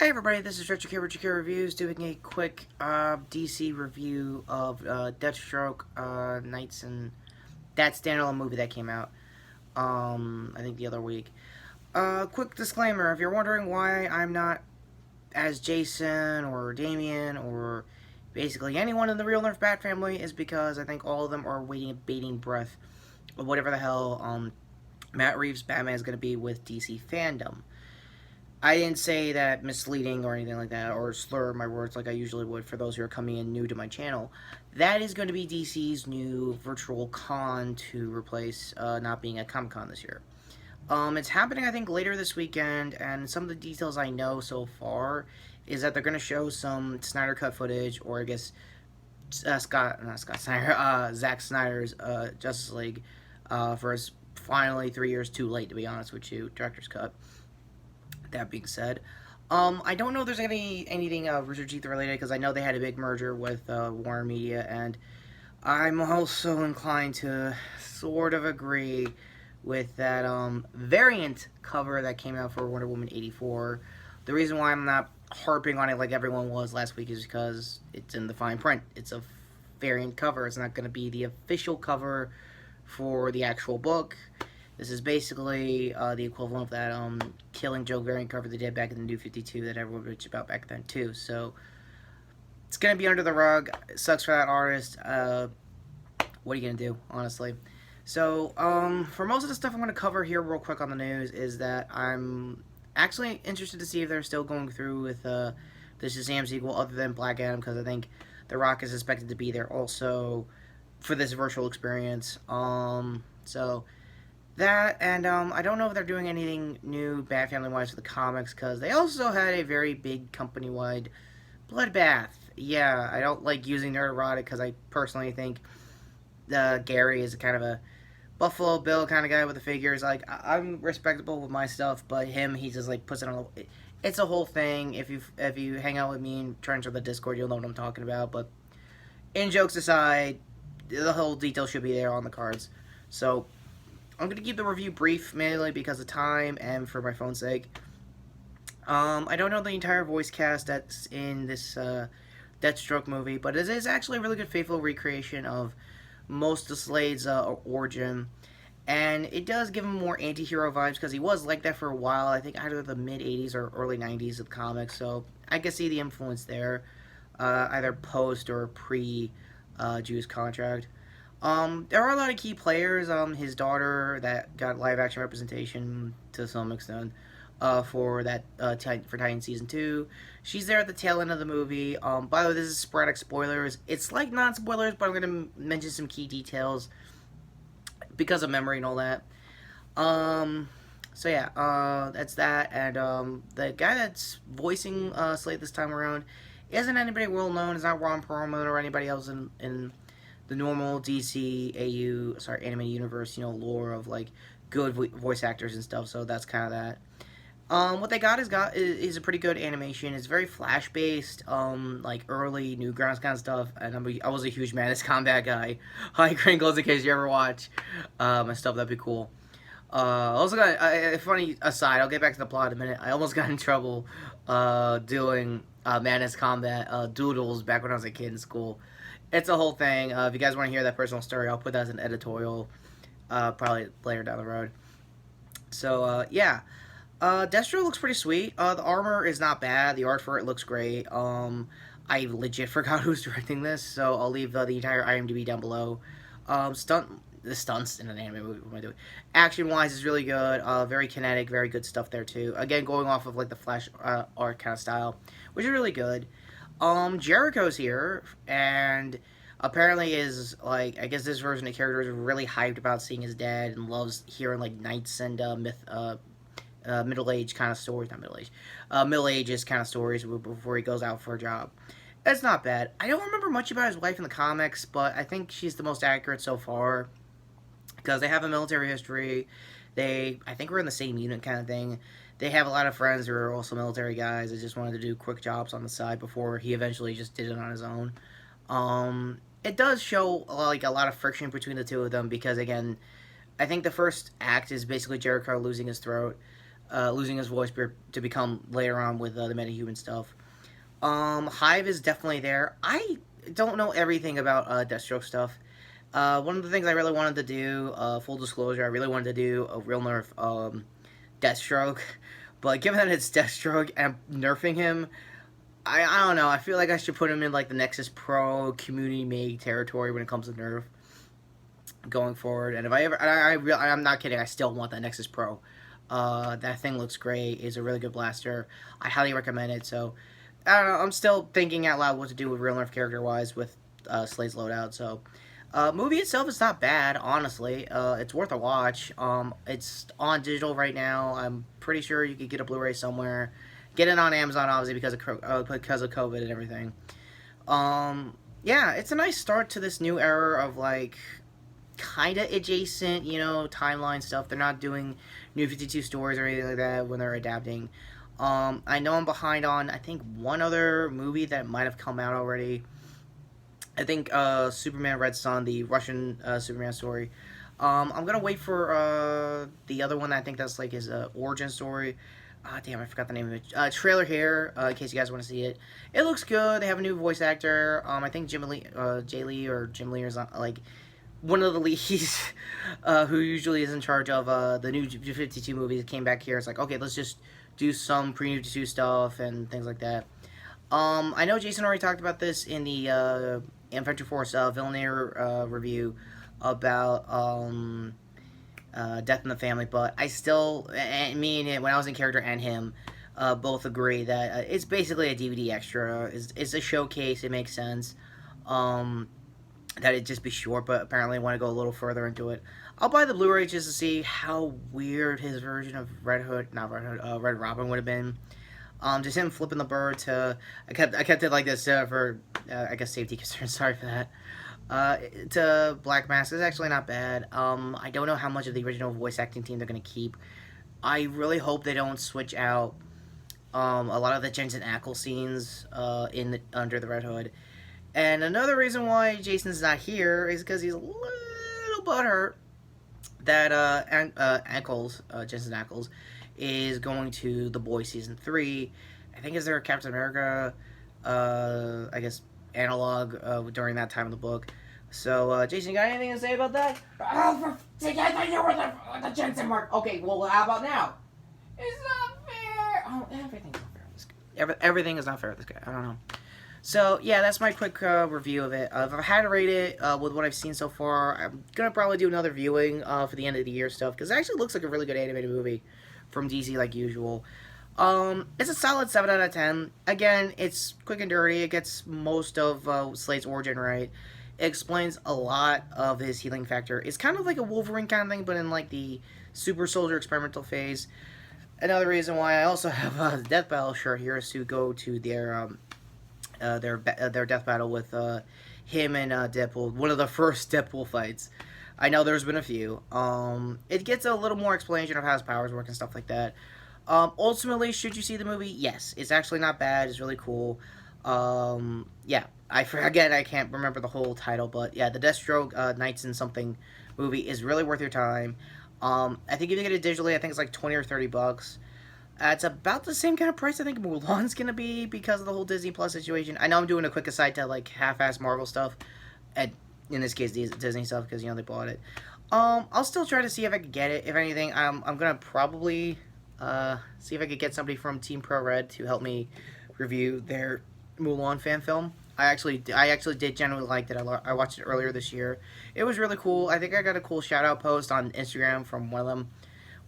Hey everybody, this is Retrokid Reviews doing a quick DC review of Deathstroke, Knights, and that standalone movie that came out, I think the other week. Quick disclaimer, if you're wondering why I'm not as Jason or Damian or basically anyone in the real Nerf Bat family, is because I think all of them are waiting a bating breath of whatever the hell Matt Reeves' Batman is going to be with DC fandom. I didn't say that misleading or anything like that, or slur my words like I usually would for those who are coming in new to my channel. That is going to be DC's new virtual con to replace not being at Comic Con this year. It's happening, I think, later this weekend, and some of the details I know so far is that they're going to show some Snyder Cut footage, or I guess Zack Snyder's Justice League for his finally 3 years too late, to be honest with you, director's cut. That being said, I don't know if there's anything Retrokid related, because I know they had a big merger with Warner Media, and I'm also inclined to sort of agree with that variant cover that came out for Wonder Woman 84. The reason why I'm not harping on it like everyone was last week is because it's in the fine print. It's a variant cover. It's not going to be the official cover for the actual book. This is basically the equivalent of that Killing Joke variant cover they did back in the New 52 that everyone bitched about back then too. So it's going to be under the rug. It sucks for that artist. What are you going to do, honestly? So for most of the stuff I'm going to cover here real quick on the news is that I'm actually interested to see if they're still going through with the Shazam sequel other than Black Adam, because I think The Rock is expected to be there also for this virtual experience. So that, and I don't know if they're doing anything new Bat Family-wise for the comics, because they also had a very big company-wide bloodbath. Yeah, I don't like using nerd erotic, because I personally think Gary is kind of a Buffalo Bill kind of guy with the figures. Like, I'm respectable with my stuff, but him, he just like puts it on. It's a whole thing. If you hang out with me and try and the Discord, you'll know what I'm talking about. But in jokes aside, the whole detail should be there on the cards. So I'm going to keep the review brief, mainly because of time and for my phone's sake. I don't know the entire voice cast that's in this Deathstroke movie, but it is actually a really good faithful recreation of most of Slade's origin. And it does give him more anti-hero vibes, because he was like that for a while, I think either the mid-80s or early 90s of the comics, so I can see the influence there, either post or pre-Jews contract. There are a lot of key players. His daughter that got live-action representation to some extent for that for Titan Season 2. She's there at the tail end of the movie. By the way, this is sporadic spoilers. It's like non-spoilers, but I'm going to mention some key details because of memory and all that. So yeah, that's that. And the guy that's voicing Slade this time around isn't anybody well known. It's not Ron Perlman or anybody else in the normal DC anime universe, lore of like good voice actors and stuff. So that's kind of that. What they got is a pretty good animation. It's very flash based, like early Newgrounds kind of stuff. And I was a huge Madness Combat guy. Hi, Crinkles, in case you ever watch my stuff, that'd be cool. Also got a funny aside. I'll get back to the plot in a minute. I almost got in trouble doing Madness Combat doodles back when I was a kid in school. It's a whole thing. If you guys want to hear that personal story, I'll put that as an editorial probably later down the road. So, yeah. Deathstroke looks pretty sweet. The armor is not bad. The art for it looks great. I legit forgot who's directing this, so I'll leave the entire IMDb down below. The stunts in an anime movie, what am I doing? Action-wise is really good. Very kinetic, very good stuff there, too. Again, going off of, like, the Flash art kind of style, which is really good. Jericho's here, and apparently is, like, I guess this version of character is really hyped about seeing his dad and loves hearing, like, knights and middle-aged kind of stories, not middle-aged, middle-ages kind of stories before he goes out for a job. It's not bad. I don't remember much about his wife in the comics, but I think she's the most accurate so far, because they have a military history. I think we're in the same unit kind of thing. They have a lot of friends who are also military guys that just wanted to do quick jobs on the side before he eventually just did it on his own. It does show like a lot of friction between the two of them, because again, I think the first act is basically Jericho losing his throat. losing his voice to become later on with the metahuman stuff. Hive is definitely there. I don't know everything about Deathstroke stuff. One of the things I really wanted to do, full disclosure, I really wanted to do a real nerf Deathstroke, but given that it's Deathstroke and I'm nerfing him, I don't know. I feel like I should put him in like the Nexus Pro community made territory when it comes to nerf going forward. And if I ever, I'm not kidding. I still want that Nexus Pro. That thing looks great. It's a really good blaster. I highly recommend it. So I don't know. I'm still thinking out loud what to do with real nerf character wise with Slade's loadout. So movie itself is not bad, honestly. It's worth a watch. It's on digital right now. I'm pretty sure you could get a Blu-ray somewhere. Get it on Amazon, obviously, because of COVID and everything. Yeah, it's a nice start to this new era of like kind of adjacent, timeline stuff. They're not doing New 52 stories or anything like that when they're adapting. I know I'm behind on, I think, one other movie that might have come out already. I think Superman Red Son, the Russian Superman story. I'm gonna wait for the other one. I think that's like his origin story. Damn, I forgot the name of it. Trailer here, in case you guys want to see it. It looks good. They have a new voice actor. I think Jim Lee, or Jim Lee is like one of the leads who usually is in charge of the new 52 movies. Came back here. It's like, okay, let's just do some pre-new 52 stuff and things like that. I know Jason already talked about this in the Adventure Force Villainaire review about Death in the Family, but I still, and me and him, when I was in character and him, both agree that it's basically a DVD extra. It's a showcase. It makes sense that it just be short, but apparently I want to go a little further into it. I'll buy the Blu-ray just to see how weird his version of Red Robin would have been. Just him flipping the bird to, I kept it like this for, I guess, safety concerns. Sorry for that. To Black Mask is actually not bad. I don't know how much of the original voice acting team they're going to keep. I really hope they don't switch out a lot of the Jensen Ackles scenes under the Red Hood. And another reason why Jason's not here is because he's a little butthurt that Jensen Ackles, is going to The Boys Season 3. I think is there a Captain America, I guess, analog during that time of the book. So, Jason, you got anything to say about that? Oh, I you were the Jensen mark. Okay, well, how about now? It's not fair. Oh, everything's not fair with this guy. Everything is not fair with this guy. I don't know. So, yeah, that's my quick review of it. If I had to rate it with what I've seen so far, I'm going to probably do another viewing for the end of the year stuff, because it actually looks like a really good animated movie from DC like usual. It's a solid 7 out of 10. Again, it's quick and dirty. It gets most of Slade's origin right. It explains a lot of his healing factor. It's kind of like a Wolverine kind of thing, but in like the super soldier experimental phase. Another reason why I also have a Death Battle shirt here is to go to their death battle with him and Deadpool. One of the first Deadpool fights. I know there's been a few. It gets a little more explanation of how his powers work and stuff like that. Ultimately, should you see the movie? Yes. It's actually not bad. It's really cool. Yeah. Again, I can't remember the whole title, but yeah, the Deathstroke Knights in Something movie is really worth your time. I think if you get it digitally, I think it's like 20 or 30 bucks. It's about the same kind of price I think Mulan's gonna be because of the whole Disney Plus situation. I know I'm doing a quick aside to like half-ass Marvel stuff, and in this case Disney stuff because they bought it. I'll still try to see if I can get it. If anything, I'm gonna probably see if I could get somebody from Team Pro Red to help me review their Mulan fan film. I actually did genuinely like it. I watched it earlier this year. It was really cool. I think I got a cool shout out post on Instagram from one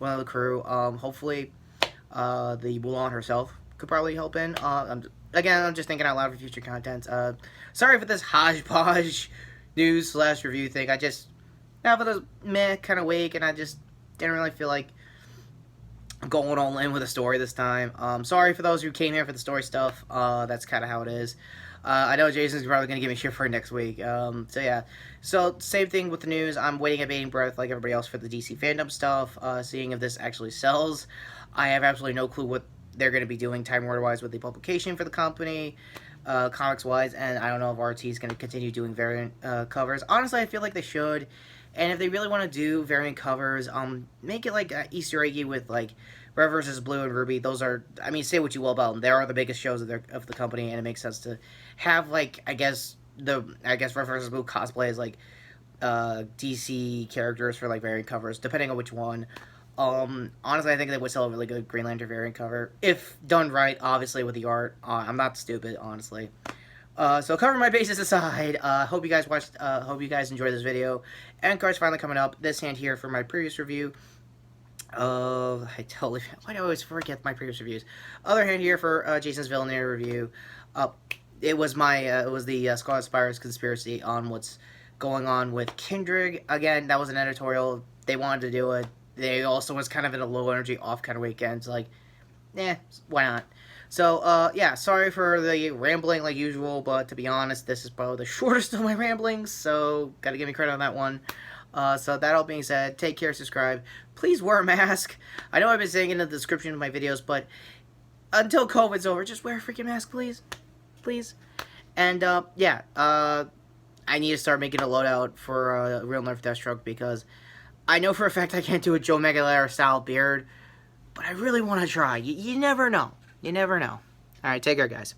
of the crew. Hopefully, the Mulan herself could probably help in. I'm just thinking out loud for future content. Sorry for this hodgepodge news/review thing. I just have a meh kind of week, and I just didn't really feel like going all in with a story this time. Sorry for those who came here for the story stuff. That's kind of how it is. I know Jason's probably going to give me shit for next week. So yeah. So same thing with the news. I'm waiting at bating breath like everybody else for the DC fandom stuff. Seeing if this actually sells. I have absolutely no clue what they're going to be doing Time Warner-wise with the publication for the company, comics-wise, and I don't know if RT is going to continue doing variant covers. Honestly, I feel like they should. And if they really want to do variant covers, make it like Easter eggy with like Red versus Blue and Ruby, those are, I mean, say what you will about them, they are the biggest shows of the company, and it makes sense to have, like, I guess Red versus Blue cosplay as, like, DC characters for, like, variant covers, depending on which one. Honestly, I think they would sell a really good Green Lantern variant cover, if done right, obviously, with the art. I'm not stupid, honestly. So covering my bases aside, hope you guys watched, hope you guys enjoyed this video. And cards finally coming up. This hand here for my previous review of, why do I always forget my previous reviews? Other hand here for Jason's Villainy review. It was the Scarlet Spires conspiracy on what's going on with Kindred. Again, that was an editorial. They wanted to do it. They also was kind of in a low energy off kind of weekend. So like, why not? So, yeah, sorry for the rambling like usual, but to be honest, this is probably the shortest of my ramblings, so gotta give me credit on that one. So that all being said, take care, subscribe. Please wear a mask. I know I've been saying it in the description of my videos, but until COVID's over, just wear a freaking mask, please. Please. And, yeah, I need to start making a loadout for real nerf Deathstroke, because I know for a fact I can't do a Joe Megalair style beard, but I really want to try. You never know. You never know. Alright, take care, guys.